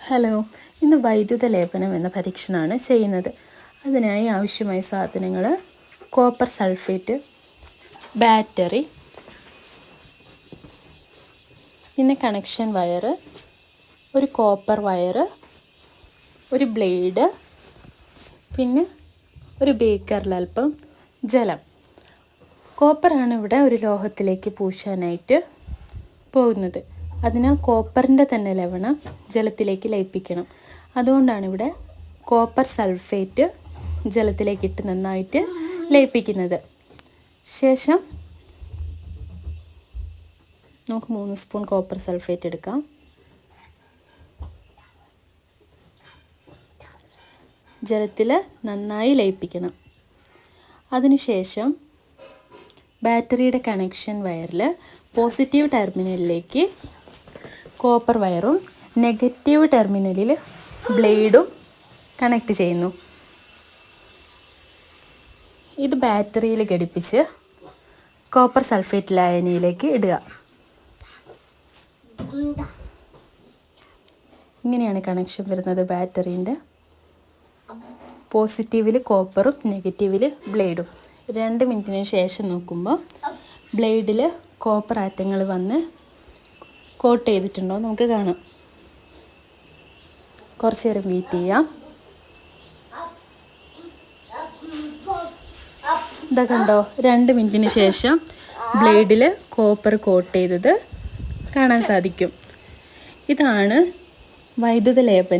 Hello, ഇന്ന് വൈദ്യുത ലേപനം എന്ന പരീക്ഷണമാണ് ചെയ്യുന്നത്. അതിനായി ആവശ്യമായ സാധനങ്ങൾ: കോപ്പർ സൾഫേറ്റ്, ബാറ്ററി, പിന്നെ കണക്ഷൻ വയർ, ഒരു കോപ്പർ വയർ, ഒരു ബ്ലേഡ്, പിന്നെ ഒരു ബേക്കറിലൽപ്പം ജലം. കോപ്പറാണ് ഇവിടെ ഒരു ലോഹത്തിലേക്ക് പൂശാനായിട്ട് പോകുന്നത്. അതിനാൽ കോപ്പറിൻ്റെ തന്നെ ലവണം ജലത്തിലേക്ക് ലയിപ്പിക്കണം. അതുകൊണ്ടാണ് ഇവിടെ കോപ്പർ സൾഫേറ്റ് ജലത്തിലേക്കിട്ട് നന്നായിട്ട് ലയിപ്പിക്കുന്നത്. ശേഷം നമുക്ക് 3 സ്പൂൺ കോപ്പർ സൾഫേറ്റ് എടുക്കാം. ജലത്തിൽ നന്നായി ലയിപ്പിക്കണം. അതിനുശേഷം ബാറ്ററിയുടെ കണക്ഷൻ വയറിൽ പോസിറ്റീവ് ടെർമിനലിലേക്ക് കോപ്പർ വയറും നെഗറ്റീവ് ടെർമിനലിൽ ബ്ലേഡും കണക്ട് ചെയ്യുന്നു. ഇത് ബാറ്ററിയിൽ ഘടിപ്പിച്ച് കോപ്പർ സൾഫേറ്റ് ലായനിയിലേക്ക് ഇടുക. ഇങ്ങനെയാണ് കണക്ഷൻ വരുന്നത്. ബാറ്ററീൻ്റെ പോസിറ്റീവിൽ കോപ്പറും നെഗറ്റീവിൽ ബ്ലേഡും. 2 മിനിറ്റിന് ശേഷം നോക്കുമ്പോൾ ബ്ലേഡിൽ കോപ്പർ ആറ്റങ്ങൾ വന്ന് കോട്ട് ചെയ്തിട്ടുണ്ടോ നമുക്ക് കാണാം. കുറച്ച് നേരം വെയിറ്റ് ചെയ്യാം. ഇതാ കണ്ടോ, 2 മിനിറ്റിന് ശേഷം ബ്ലേഡിൽ കോപ്പർ കോട്ട് ചെയ്തത് കാണാൻ സാധിക്കും. ഇതാണ് വൈദ്യുത ലേപനം.